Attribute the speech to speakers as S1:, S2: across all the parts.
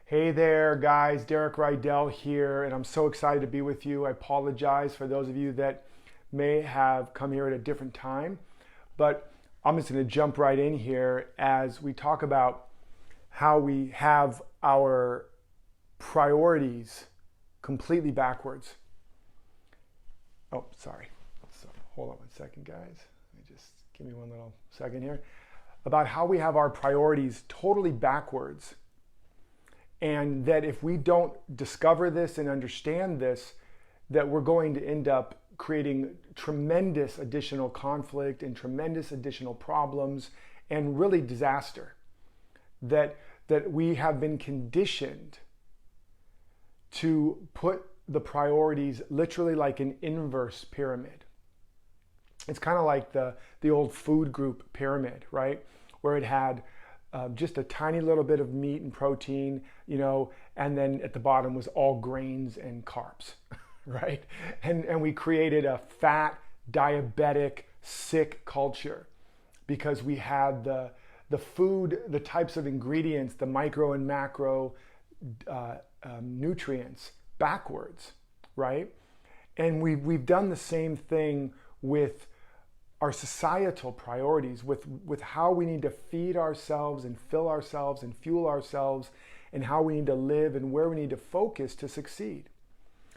S1: Hey there, guys. Derek Rydall here, and I'm so excited to be with you. I apologize for those of you that may have come here at a different time, but I'm just going to jump right in here as we talk about how we have our priorities completely backwards. Oh, sorry. So, hold on one second, guys. Let me just give me one little second here. About how we have our priorities totally backwards. And that if we don't discover this and understand this, that we're going to end up creating tremendous additional conflict and tremendous additional problems and really disaster. That we have been conditioned to put the priorities literally like an inverse pyramid. It's kind of like the old food group pyramid, right? Where it had just a tiny little bit of meat and protein, and then at the bottom was all grains and carbs, right? And we created a fat, diabetic, sick culture because we had the food, the types of ingredients, the micro and macro nutrients backwards, right? And we've done the same thing with our societal priorities, with how we need to feed ourselves and fill ourselves and fuel ourselves, and how we need to live and where we need to focus to succeed.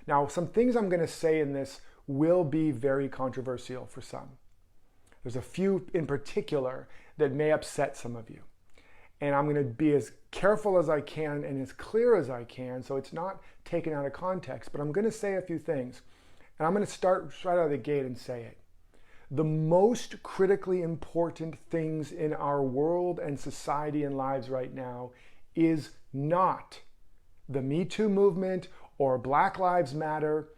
S1: Now, some things I'm going to say in this will be very controversial for some. There's a few in particular that may upset some of you. And I'm going to be as careful as I can and as clear as I can so it's not taken out of context. But I'm going to say a few things. And I'm going to start right out of the gate and say it. The most critically important things in our world and society and lives right now is not the Me Too movement or Black Lives Matter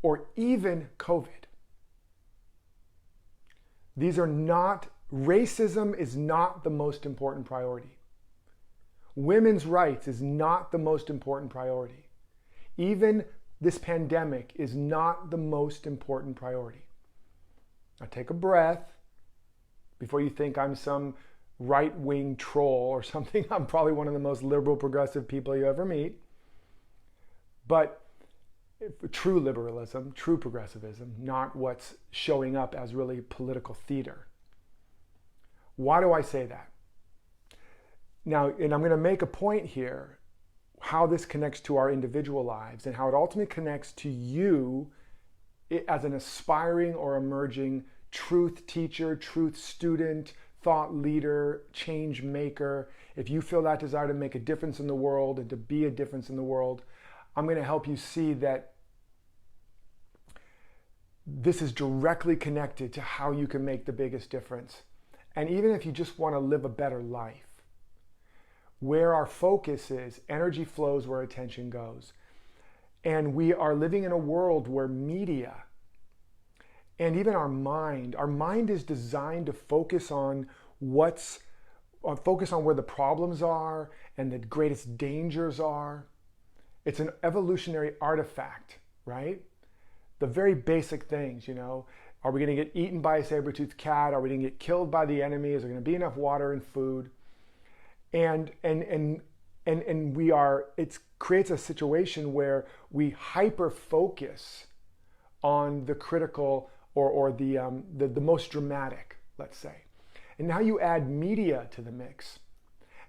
S1: or even COVID. These are not, racism is not the most important priority. Women's rights is not the most important priority. Even this pandemic is not the most important priority. Now take a breath before you think I'm some right-wing troll or something. I'm probably one of the most liberal, progressive people you ever meet. But true liberalism, true progressivism, not what's showing up as really political theater. Why do I say that? Now, and I'm going to make a point here, how this connects to our individual lives and how it ultimately connects to you as an aspiring or emerging truth teacher, truth student, thought leader, change maker. If you feel that desire to make a difference in the world and to be a difference in the world, I'm going to help you see that this is directly connected to how you can make the biggest difference. And even if you just want to live a better life, where our focus is, energy flows where attention goes. And we are living in a world where media and even our mind is designed to focus on where the problems are and the greatest dangers are. It's an evolutionary artifact, right? The very basic things, Are we going to get eaten by a saber-toothed cat? Are we going to get killed by the enemy? Is there going to be enough water and food? And it creates a situation where we hyper focus on the critical or the most dramatic, let's say. And now you add media to the mix,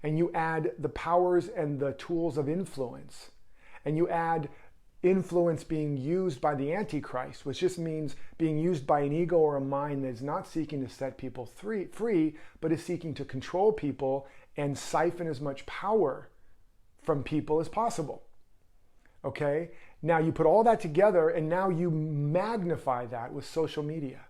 S1: and you add the powers and the tools of influence, and you add influence being used by the Antichrist, which just means being used by an ego or a mind that is not seeking to set people free, but is seeking to control people and siphon as much power from people as possible. Okay? Now you put all that together and now you magnify that with social media.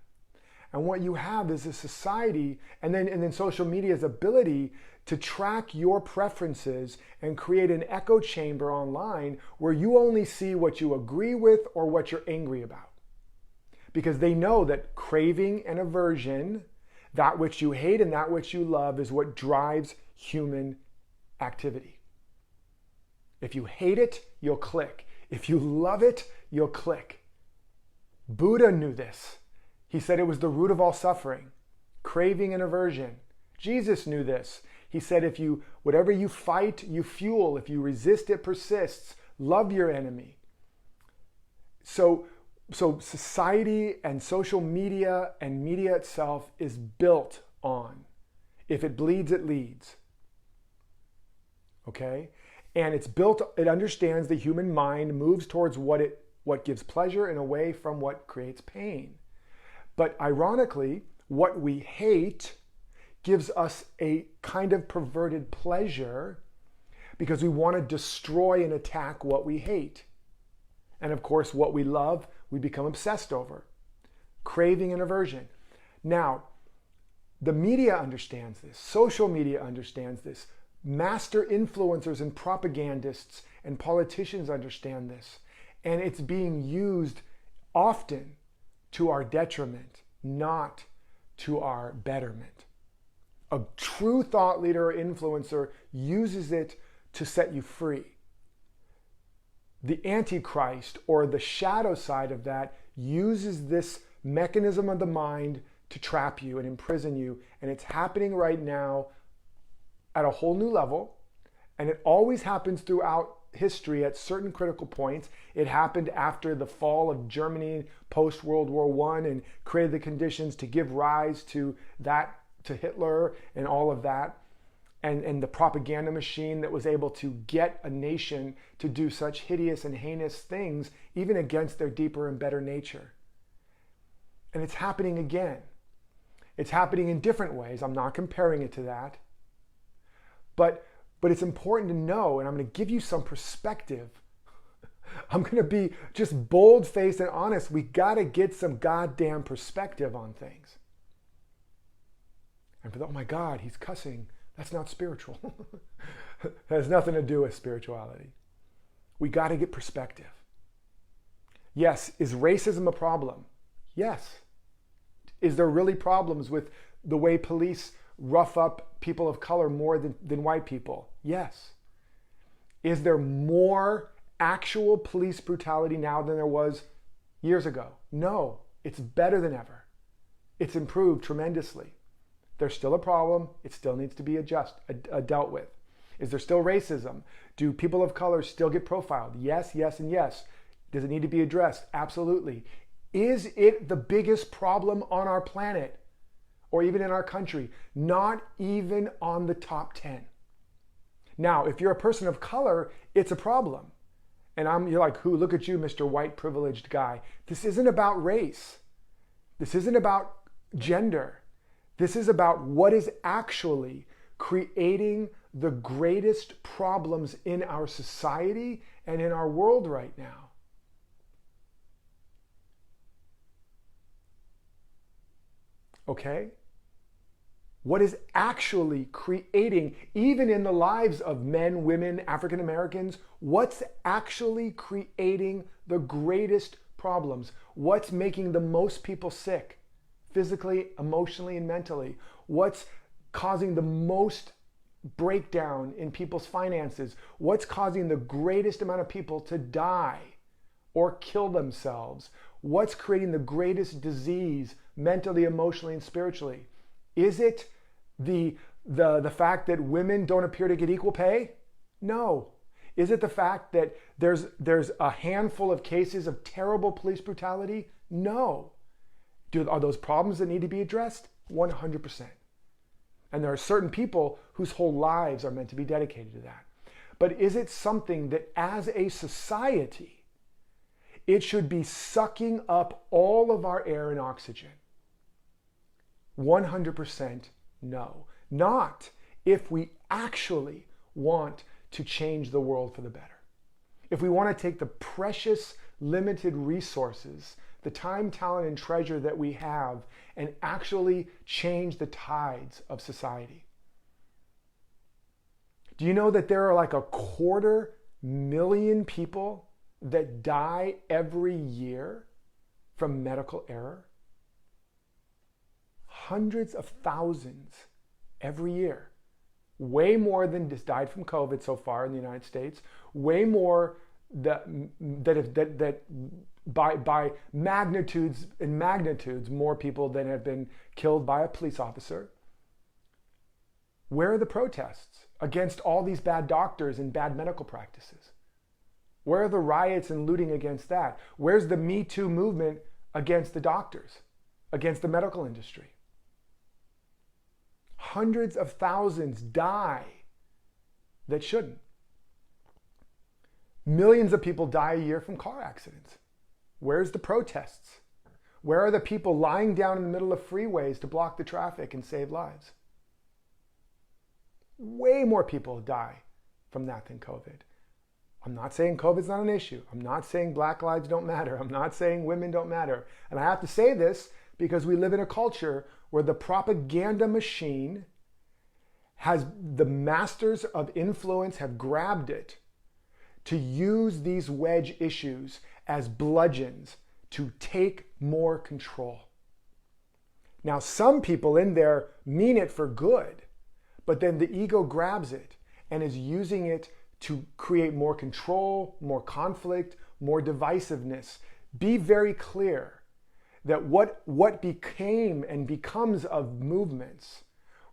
S1: And what you have is a society and then social media's ability to track your preferences and create an echo chamber online where you only see what you agree with or what you're angry about. Because they know that craving and aversion, that which you hate and that which you love, is what drives human activity. If you hate it, you'll click. If you love it, you'll click. Buddha knew this. He said it was the root of all suffering, craving and aversion. Jesus knew this. He said, whatever you fight, you fuel. If you resist, it persists. Love your enemy. So society and social media and media itself is built on, if it bleeds, it leads. Okay? And it understands the human mind moves towards what gives pleasure and away from what creates pain. But ironically, what we hate gives us a kind of perverted pleasure because we want to destroy and attack what we hate. And of course, what we love, we become obsessed over. Craving and aversion. Now, the media understands this. Social media understands this. Master influencers and propagandists and politicians understand this. And it's being used often to our detriment, not to our betterment. A true thought leader or influencer uses it to set you free. The Antichrist, or the shadow side of that, uses this mechanism of the mind to trap you and imprison you. And it's happening right now at a whole new level. And it always happens throughout history at certain critical points. It happened after the fall of Germany post-World War I and created the conditions to give rise to Hitler and all of that. And the propaganda machine that was able to get a nation to do such hideous and heinous things, even against their deeper and better nature. And it's happening again. It's happening in different ways. I'm not comparing it to that. But it's important to know, and I'm going to give you some perspective. I'm going to be just bold-faced and honest. We got to get some goddamn perspective on things. And oh my God, he's cussing. That's not spiritual. That has nothing to do with spirituality. We got to get perspective. Yes, is racism a problem? Yes. Is there really problems with the way police rough up people of color more than white people? Yes. Is there more actual police brutality now than there was years ago? No. It's better than ever. It's improved tremendously. There's still a problem. It still needs to be dealt with. Is there still racism? Do people of color still get profiled? Yes, yes, and yes. Does it need to be addressed? Absolutely. Is it the biggest problem on our planet or even in our country? Not even on the top 10. Now, if you're a person of color, it's a problem. And you're like, who? Look at you, Mr. White privileged guy. This isn't about race. This isn't about gender. This is about what is actually creating the greatest problems in our society and in our world right now. Okay? What is actually creating, even in the lives of men, women, African Americans, what's actually creating the greatest problems? What's making the most people sick? Physically, emotionally, and mentally. What's causing the most breakdown in people's finances? What's causing the greatest amount of people to die or kill themselves? What's creating the greatest disease mentally, emotionally, and spiritually? Is it the fact that women don't appear to get equal pay? No. Is it the fact that there's a handful of cases of terrible police brutality? No. Are those problems that need to be addressed? 100%. And there are certain people whose whole lives are meant to be dedicated to that. But is it something that as a society, it should be sucking up all of our air and oxygen? 100% no. Not if we actually want to change the world for the better. If we want to take the precious, limited resources, the time, talent, and treasure that we have, and actually change the tides of society. Do you know that there are like 250,000 people that die every year from medical error? Hundreds of thousands every year. Way more than just died from COVID so far in the United States. Way more that by magnitudes and magnitudes more people than have been killed by a police officer. Where are the protests against all these bad doctors and bad medical practices? Where are the riots and looting against that? Where's the Me Too movement against the doctors, against the medical industry? Hundreds of thousands die that shouldn't. Millions of people die a year from car accidents. Where's the protests? Where are the people lying down in the middle of freeways to block the traffic and save lives? Way more people die from that than COVID. I'm not saying COVID's not an issue. I'm not saying black lives don't matter. I'm not saying women don't matter. And I have to say this because we live in a culture where the propaganda machine has, the masters of influence have grabbed it to use these wedge issues as bludgeons to take more control. Now, some people in there mean it for good, but then the ego grabs it and is using it to create more control, more conflict, more divisiveness. Be very clear that what became and becomes of movements,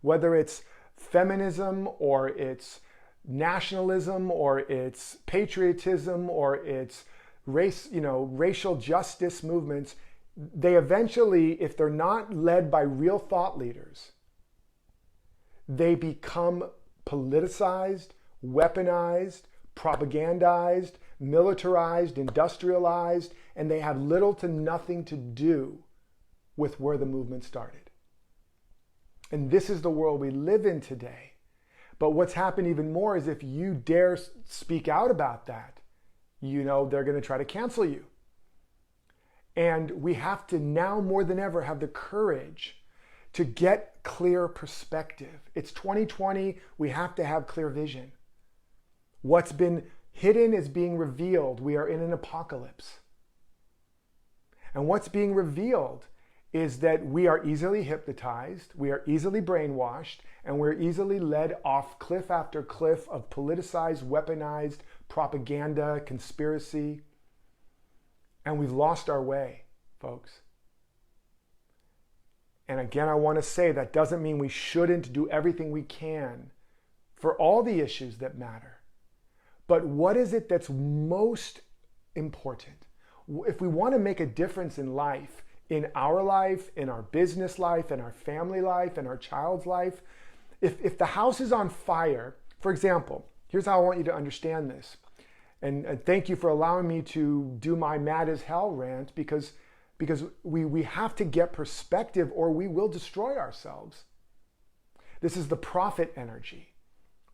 S1: whether it's feminism or it's nationalism or it's patriotism or it's racial justice movements, they eventually, if they're not led by real thought leaders, they become politicized, weaponized, propagandized, militarized, industrialized, and they have little to nothing to do with where the movement started. And this is the world we live in today. But what's happened even more is if you dare speak out about that, they're going to try to cancel you. And we have to now more than ever have the courage to get clear perspective. It's 2020. We have to have clear vision. What's been hidden is being revealed. We are in an apocalypse. And what's being revealed is that we are easily hypnotized, we are easily brainwashed, and we're easily led off cliff after cliff of politicized, weaponized propaganda, conspiracy. And we've lost our way, folks. And again, I want to say that doesn't mean we shouldn't do everything we can for all the issues that matter. But what is it that's most important? If we want to make a difference in life, in our life, in our business life, in our family life, in our child's life, if the house is on fire, for example, here's how I want you to understand this. And thank you for allowing me to do my mad as hell rant because we have to get perspective or we will destroy ourselves. This is the prophet energy,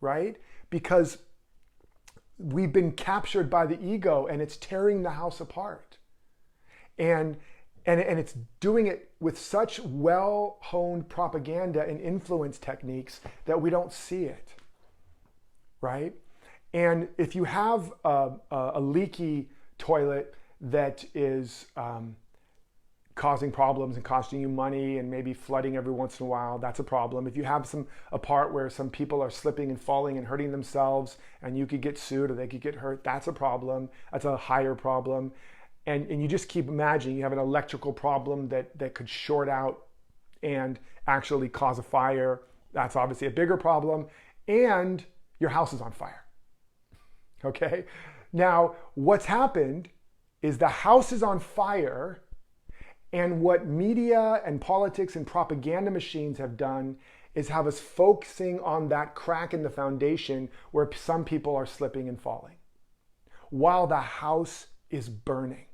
S1: right? Because we've been captured by the ego and it's tearing the house apart. And it's doing it with such well-honed propaganda and influence techniques that we don't see it, right? And if you have a leaky toilet that is causing problems and costing you money and maybe flooding every once in a while, that's a problem. If you have a part where some people are slipping and falling and hurting themselves and you could get sued or they could get hurt, that's a problem. That's a higher problem. And you just keep imagining you have an electrical problem that could short out and actually cause a fire. That's obviously a bigger problem. And your house is on fire. Okay? Now, what's happened is the house is on fire, and what media and politics and propaganda machines have done is have us focusing on that crack in the foundation where some people are slipping and falling while the house is burning.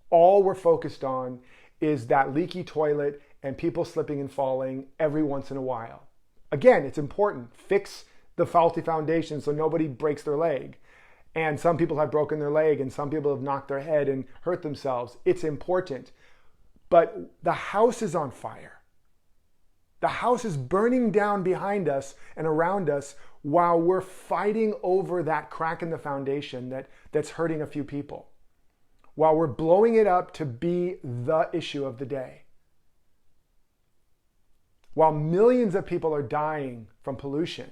S1: All we're focused on is that leaky toilet and people slipping and falling every once in a while. Again, it's important. Fix the faulty foundation so nobody breaks their leg. And some people have broken their leg and some people have knocked their head and hurt themselves. It's important. But the house is on fire. The house is burning down behind us and around us while we're fighting over that crack in the foundation that's hurting a few people. While we're blowing it up to be the issue of the day. While millions of people are dying from pollution,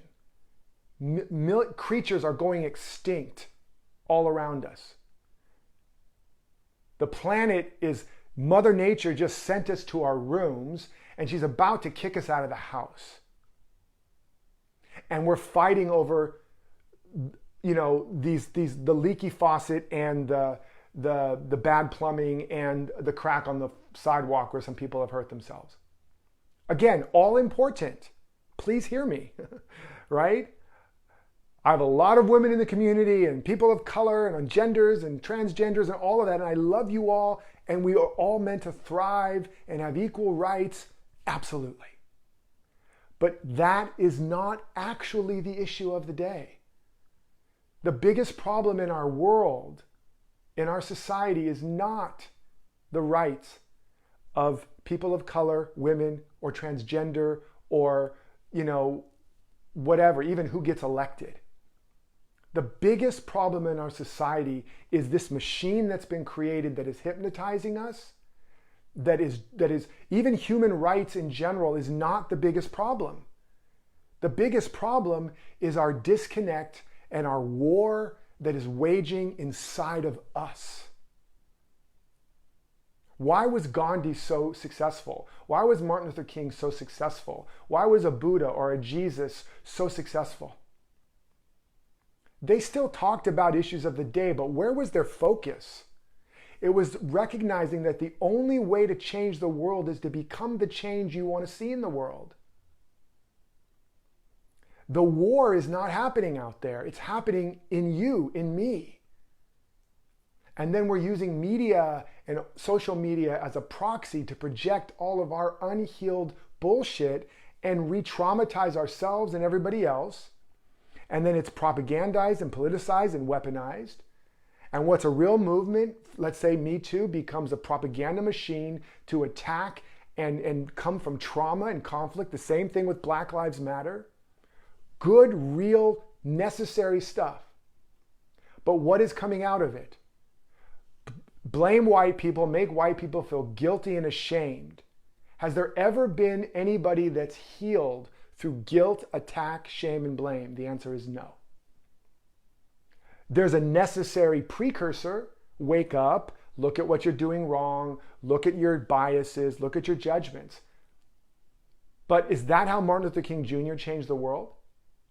S1: creatures are going extinct all around us. The planet is, Mother Nature just sent us to our rooms and she's about to kick us out of the house. and we're fighting over, the leaky faucet and the bad plumbing and the crack on the sidewalk where some people have hurt themselves. Again, all important. Please hear me, right? I have a lot of women in the community and people of color and on genders and transgenders and all of that. And I love you all. And we are all meant to thrive and have equal rights. Absolutely. But that is not actually the issue of the day. The biggest problem in our world, in our society, is not the rights of people of color, women, or transgender, or, whatever, even who gets elected. The biggest problem in our society is this machine that's been created that is hypnotizing us, that is even human rights in general is not the biggest problem. The biggest problem is our disconnect and our war that is waging inside of us. Why was Gandhi so successful? Why was Martin Luther King so successful? Why was a Buddha or a Jesus so successful? They still talked about issues of the day, but where was their focus? It was recognizing that the only way to change the world is to become the change you want to see in the world. The war is not happening out there. It's happening in you, in me. And then we're using media and social media as a proxy to project all of our unhealed bullshit and re-traumatize ourselves and everybody else. And then it's propagandized and politicized and weaponized. And what's a real movement, let's say Me Too, becomes a propaganda machine to attack and come from trauma and conflict. The same thing with Black Lives Matter. Good, real, necessary stuff. But what is coming out of it? Blame white people, make white people feel guilty and ashamed. Has there ever been anybody that's healed through guilt, attack, shame, and blame? The answer is no. There's a necessary precursor. Wake up, look at what you're doing wrong, look at your biases, look at your judgments. But is that how Martin Luther King Jr. changed the world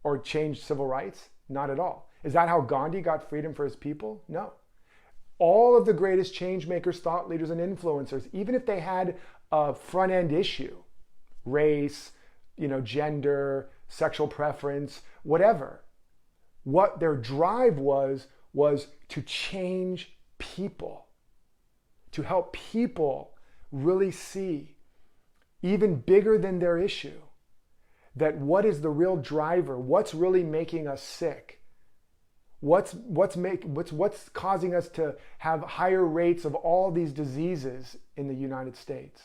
S1: or changed civil rights? Not at all. Is that how Gandhi got freedom for his people? No. All of the greatest change makers, thought leaders, and influencers, even if they had a front-end issue, race, gender, sexual preference, whatever, what their drive was to change people, to help people really see, even bigger than their issue, that what is the real driver, what's really making us sick, what's causing us to have higher rates of all these diseases in the United States,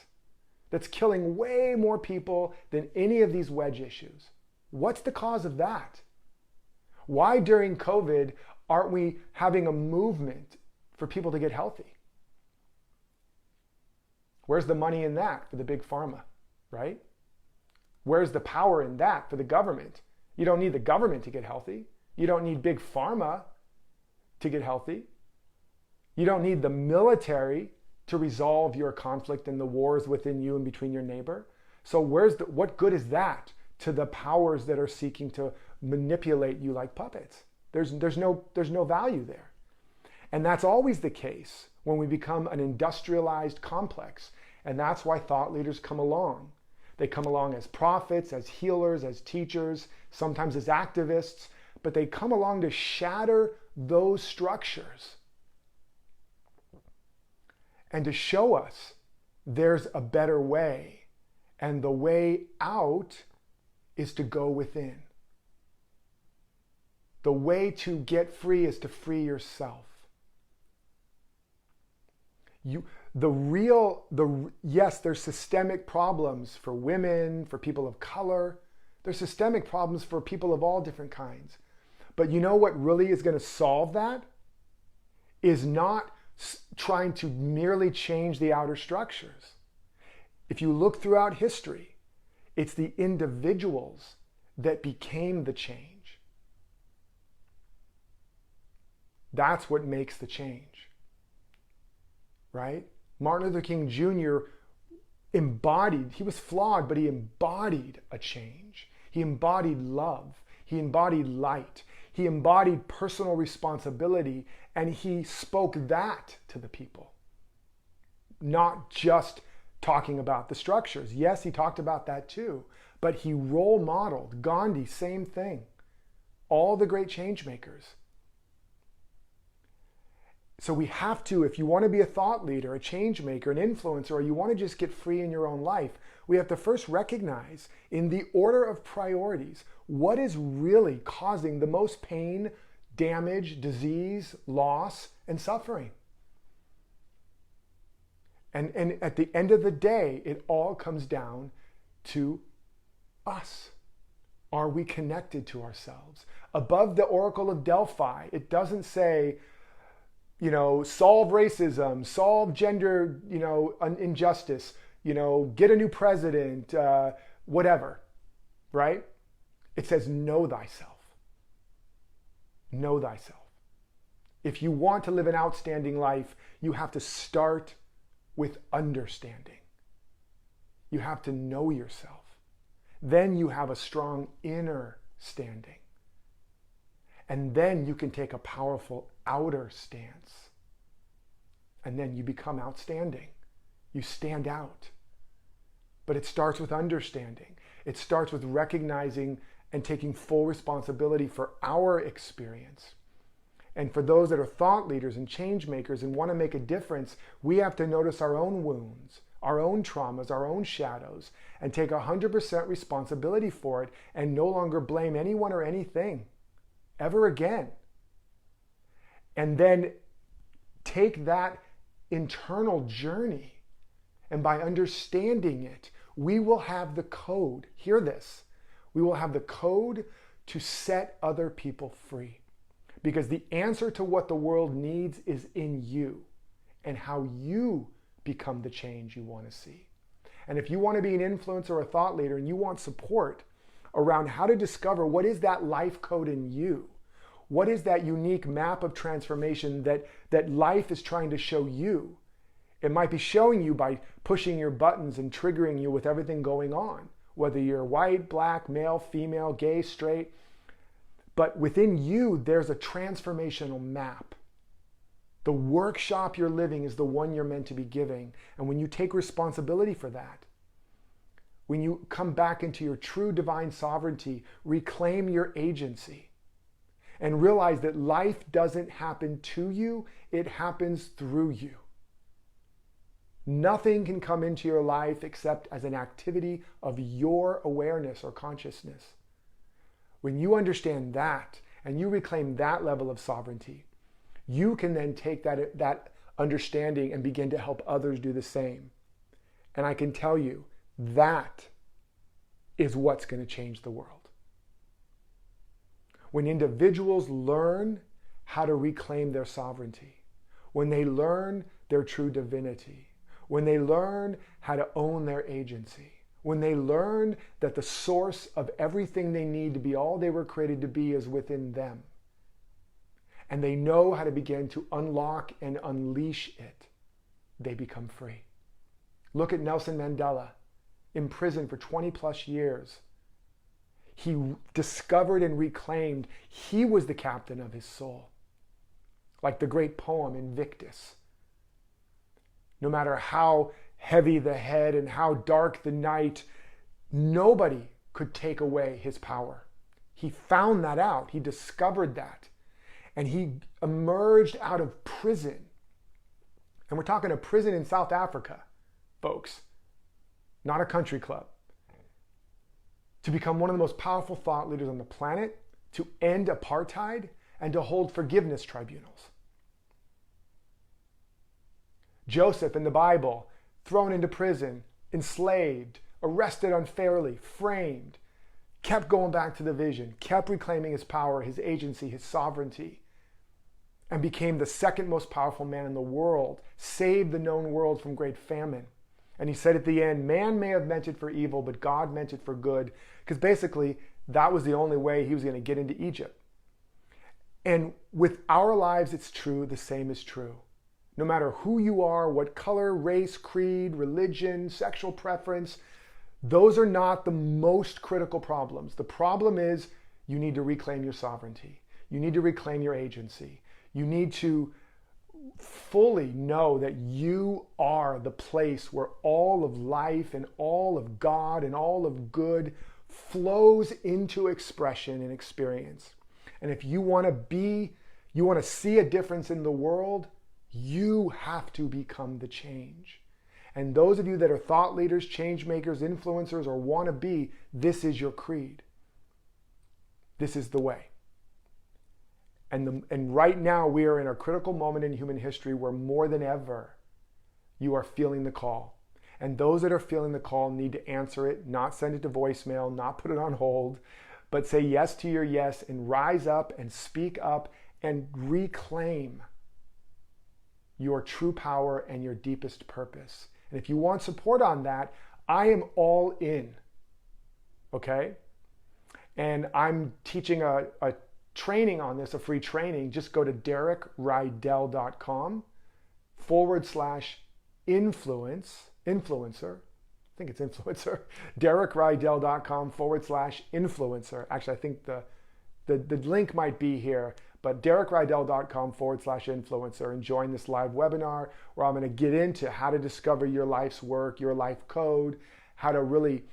S1: that's killing way more people than any of these wedge issues. What's the cause of that? Why during COVID aren't we having a movement for people to get healthy? Where's the money in that for the big pharma, right? Where's the power in that for the government? You don't need the government to get healthy. You don't need big pharma to get healthy. You don't need the military to resolve your conflict and the wars within you and between your neighbor. So what good is that to the powers that are seeking to manipulate you like puppets? There's no value there. And that's always the case when we become an industrialized complex. And that's why thought leaders come along. They come along as prophets, as healers, as teachers, sometimes as activists, but they come along to shatter those structures and to show us there's a better way. And the way out is to go within. The way to get free is to free yourself. Yes, there's systemic problems for women, for people of color. There's systemic problems for people of all different kinds. But you know what really is going to solve that? Is not trying to merely change the outer structures. If you look throughout history, it's the individuals that became the change. That's what makes the change, right? Martin Luther King Jr. he was flawed, but he embodied a change. He embodied love. He embodied light. He embodied personal responsibility, and he spoke that to the people. Not just talking about the structures. Yes, he talked about that too, but he role modeled. Gandhi, same thing. All the great change makers. So we have to, if you want to be a thought leader, a change maker, an influencer, or you want to just get free in your own life, we have to first recognize in the order of priorities, what is really causing the most pain, damage, disease, loss, and suffering. And at the end of the day, it all comes down to us. Are we connected to ourselves? Above the Oracle of Delphi, it doesn't say, solve racism, solve gender, injustice, get a new president, whatever, right? It says, know thyself. Know thyself. If you want to live an outstanding life, you have to start with understanding. You have to know yourself. Then you have a strong inner standing. And then you can take a powerful outer stance. And then you become outstanding. You stand out. But it starts with understanding. It starts with recognizing and taking full responsibility for our experience. And for those that are thought leaders and change makers and want to make a difference, we have to notice our own wounds, our own traumas, our own shadows, and take 100% responsibility for it and no longer blame anyone or anything ever again. And then take that internal journey, and by understanding it, we will have the code. Hear this. We will have the code to set other people free. Because the answer to what the world needs is in you and how you become the change you want to see. And if you want to be an influencer or a thought leader and you want support around how to discover what is that life code in you, what is that unique map of transformation that life is trying to show you, it might be showing you by pushing your buttons and triggering you with everything going on, whether you're white, black, male, female, gay, straight. But within you, there's a transformational map. The workshop you're living is the one you're meant to be giving. And when you take responsibility for that, when you come back into your true divine sovereignty, reclaim your agency, and realize that life doesn't happen to you, it happens through you. Nothing can come into your life except as an activity of your awareness or consciousness. When you understand that and you reclaim that level of sovereignty, you can then take that understanding and begin to help others do the same. And I can tell you, that is what's going to change the world. When individuals learn how to reclaim their sovereignty, when they learn their true divinity, when they learn how to own their agency, when they learn that the source of everything they need to be all they were created to be is within them, and they know how to begin to unlock and unleash it, they become free. Look at Nelson Mandela, in prison for 20 plus years. He discovered and reclaimed he was the captain of his soul. Like the great poem Invictus. No matter how heavy the head and how dark the night, nobody could take away his power. He found that out. He discovered that. And he emerged out of prison. And we're talking a prison in South Africa, folks, not a country club. To become one of the most powerful thought leaders on the planet, to end apartheid, and to hold forgiveness tribunals. Joseph in the Bible, thrown into prison, enslaved, arrested unfairly, framed, kept going back to the vision, kept reclaiming his power, his agency, his sovereignty, and became the second most powerful man in the world, saved the known world from great famine. And he said at the end, man may have meant it for evil, but God meant it for good. Because basically, that was the only way he was going to get into Egypt. And with our lives, it's true, the same is true. No matter who you are, what color, race, creed, religion, sexual preference, those are not the most critical problems. The problem is you need to reclaim your sovereignty. You need to reclaim your agency. You need to fully know that you are the place where all of life and all of God and all of good flows into expression and experience. And if you want to see a difference in the world, you have to become the change. And those of you that are thought leaders, change makers, influencers, or want to be, this is your creed. This is the way. And right now we are in a critical moment in human history where more than ever you are feeling the call. And those that are feeling the call need to answer it, not send it to voicemail, not put it on hold, but say yes to your yes and rise up and speak up and reclaim your true power and your deepest purpose. And if you want support on that, I am all in. Okay? And I'm teaching a training on this, a free training. Just go to DerekRydall.com/influencer. I think it's influencer. DerekRydall.com/influencer. Actually, I think the link might be here, but DerekRydall.com/influencer, and join this live webinar where I'm going to get into how to discover your life's work, your life code, how to really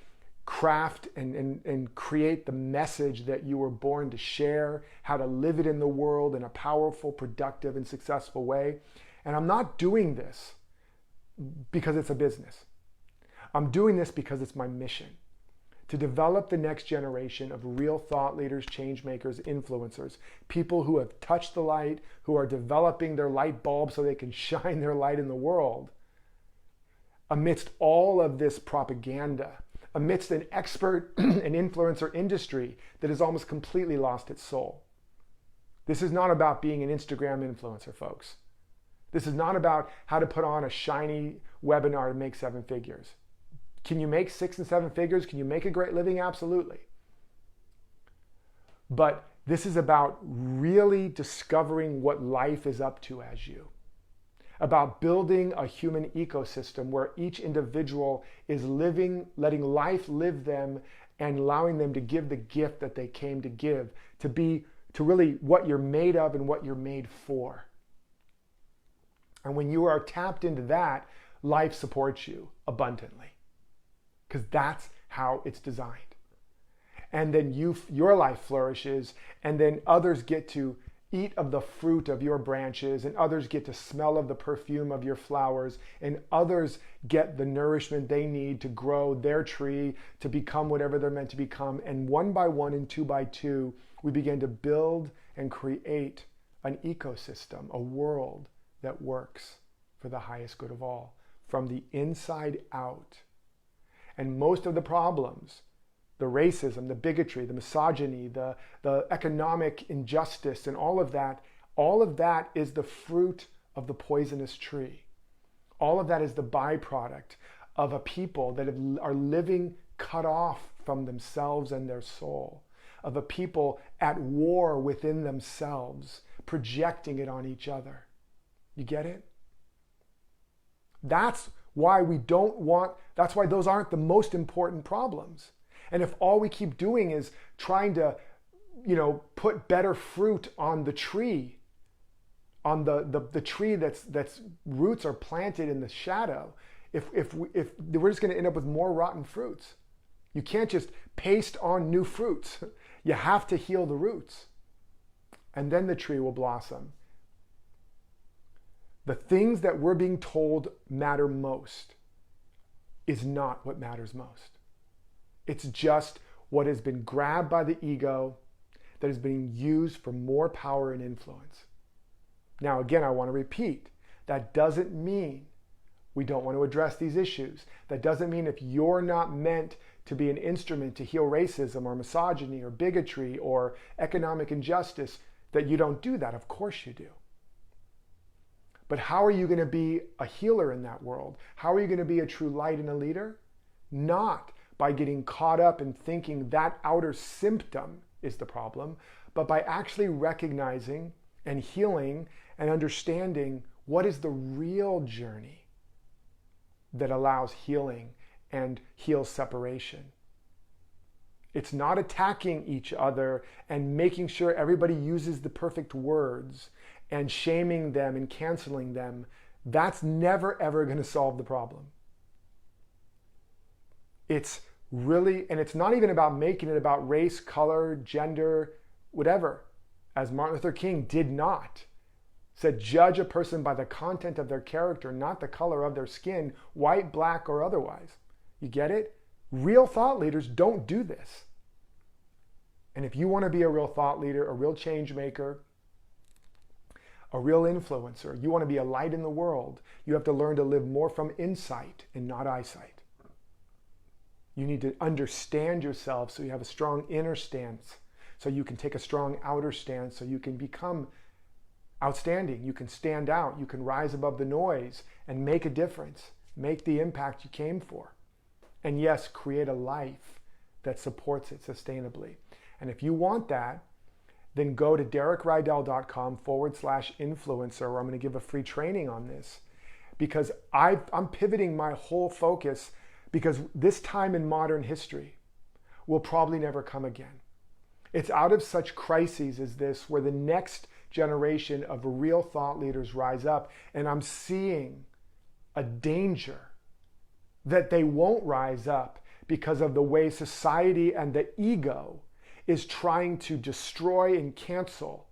S1: craft and create the message that you were born to share, how to live it in the world in a powerful, productive, and successful way. And I'm not doing this because it's a business. I'm doing this because it's my mission to develop the next generation of real thought leaders, change makers, influencers, people who have touched the light, who are developing their light bulb so they can shine their light in the world amidst all of this propaganda, amidst an expert and influencer industry that has almost completely lost its soul. This is not about being an Instagram influencer, folks. This is not about how to put on a shiny webinar to make 7 figures. Can you make 6 and 7 figures? Can you make a great living? Absolutely. But this is about really discovering what life is up to as you. About building a human ecosystem where each individual is living, letting life live them and allowing them to give the gift that they came to give, to really what you're made of and what you're made for. And when you are tapped into that, life supports you abundantly, because that's how it's designed. And then your life flourishes, and then others get to eat of the fruit of your branches, and others get to smell of the perfume of your flowers, and others get the nourishment they need to grow their tree, to become whatever they're meant to become. And one by one and two by two, we begin to build and create an ecosystem, a world that works for the highest good of all, from the inside out. And most of the problems, the racism, the bigotry, the misogyny, the economic injustice, and all of that is the fruit of the poisonous tree. All of that is the byproduct of a people that are living cut off from themselves and their soul, of a people at war within themselves, projecting it on each other. You get it? That's why those aren't the most important problems. And if all we keep doing is trying to, put better fruit on the tree, on the tree that's roots are planted in the shadow, if we're just going to end up with more rotten fruits. You can't just paste on new fruits. You have to heal the roots, and then the tree will blossom. The things that we're being told matter most is not what matters most. It's just what has been grabbed by the ego that is being used for more power and influence. Now, again, I want to repeat, that doesn't mean we don't want to address these issues. That doesn't mean if you're not meant to be an instrument to heal racism or misogyny or bigotry or economic injustice that you don't do that. Of course you do. But how are you going to be a healer in that world? How are you going to be a true light and a leader? Not by getting caught up in thinking that outer symptom is the problem, but by actually recognizing and healing and understanding what is the real journey that allows healing and heals separation. It's not attacking each other and making sure everybody uses the perfect words and shaming them and canceling them. That's never ever going to solve the problem. It's really, and it's not even about making it about race, color, gender, whatever. As Martin Luther King did not. Said, judge a person by the content of their character, not the color of their skin, white, black, or otherwise. You get it? Real thought leaders don't do this. And if you want to be a real thought leader, a real change maker, a real influencer, you want to be a light in the world, you have to learn to live more from insight and not eyesight. You need to understand yourself so you have a strong inner stance, so you can take a strong outer stance, so you can become outstanding, you can stand out, you can rise above the noise and make a difference, make the impact you came for. And yes, create a life that supports it sustainably. And if you want that, then go to DerekRydall.com/influencer, where I'm going to give a free training on this, because I'm pivoting my whole focus, because this time in modern history will probably never come again. It's out of such crises as this where the next generation of real thought leaders rise up, and I'm seeing a danger that they won't rise up because of the way society and the ego is trying to destroy and cancel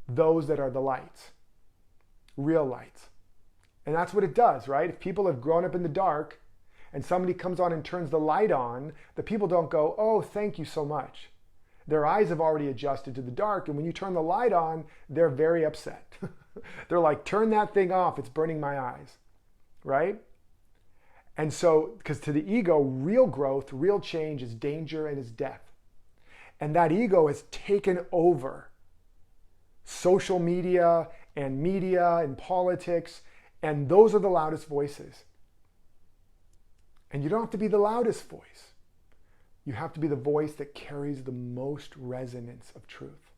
S1: those that are the lights, real lights. And that's what it does, right? If people have grown up in the dark and somebody comes on and turns the light on, the people don't go, oh, thank you so much. Their eyes have already adjusted to the dark, and when you turn the light on, they're very upset. They're like, turn that thing off, it's burning my eyes, right? And so, because to the ego, real growth, real change is danger and is death. And that ego has taken over social media and politics, and those are the loudest voices. And you don't have to be the loudest voice. You have to be the voice that carries the most resonance of truth.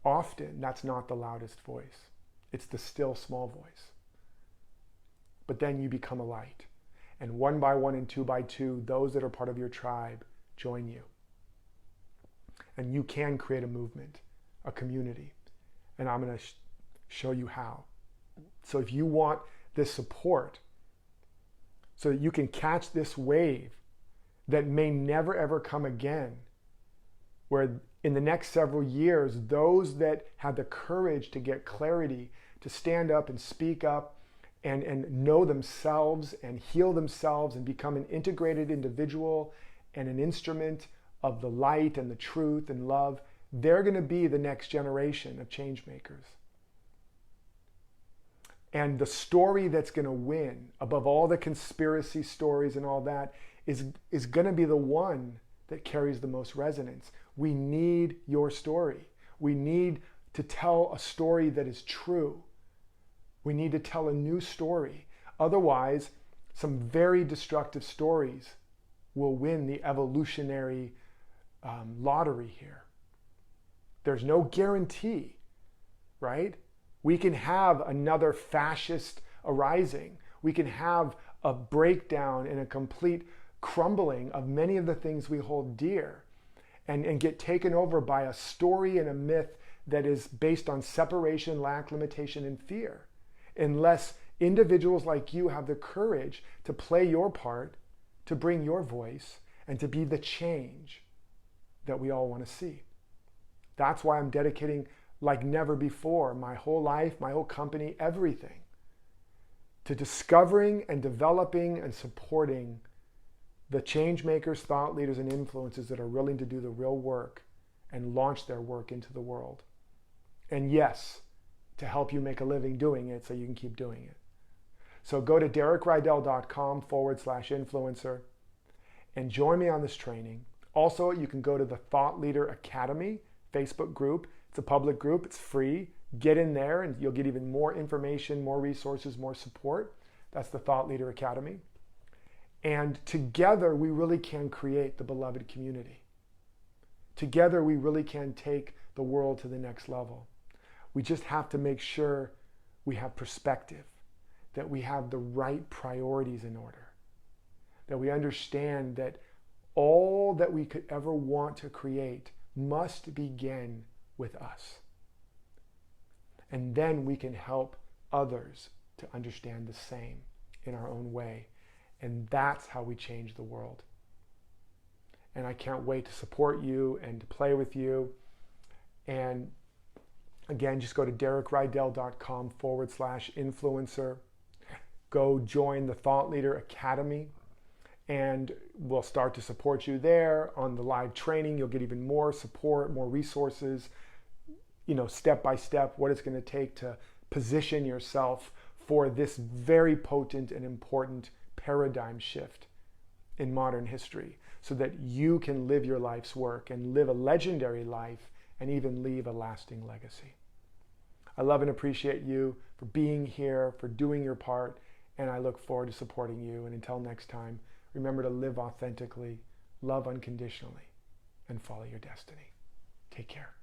S1: Often, that's not the loudest voice. It's the still small voice. But then you become a light. And one by one and two by two, those that are part of your tribe join you. And you can create a movement, a community. And I'm going to show you how. So if you want this support, so that you can catch this wave that may never ever come again, where in the next several years, those that have the courage to get clarity, to stand up and speak up, and know themselves and heal themselves and become an integrated individual and an instrument of the light and the truth and love, they're going to be the next generation of change makers. And the story that's going to win above all the conspiracy stories and all that is going to be the one that carries the most resonance. We need your story. We need to tell a story that is true. We need to tell a new story. Otherwise, some very destructive stories will win the evolutionary lottery here. There's no guarantee, right? We can have another fascist arising. We can have a breakdown and a complete crumbling of many of the things we hold dear, and get taken over by a story and a myth that is based on separation, lack, limitation, and fear. Unless individuals like you have the courage to play your part, to bring your voice, and to be the change that we all want to see. That's why I'm dedicating like never before my whole life, my whole company, everything, to discovering and developing and supporting the change makers, thought leaders, and influencers that are willing to do the real work and launch their work into the world. And yes, to help you make a living doing it so you can keep doing it. So go to DerekRydall.com/influencer and join me on this training. Also, you can go to the Thought Leader Academy Facebook group. It's a public group, it's free. Get in there and you'll get even more information, more resources, more support. That's the Thought Leader Academy. And together we really can create the beloved community. Together we really can take the world to the next level. We just have to make sure we have perspective, that we have the right priorities in order. that we understand that all that we could ever want to create must begin with us. And then we can help others to understand the same in our own way. And that's how we change the world. And I can't wait to support you and to play with you. And again, just go to DerekRydall.com/influencer. Go join the Thought Leader Academy, and we'll start to support you there on the live training. You'll get even more support, more resources, step by step, what it's going to take to position yourself for this very potent and important paradigm shift in modern history, so that you can live your life's work and live a legendary life and even leave a lasting legacy. I love and appreciate you for being here, for doing your part, and I look forward to supporting you. And until next time, remember to live authentically, love unconditionally, and follow your destiny. Take care.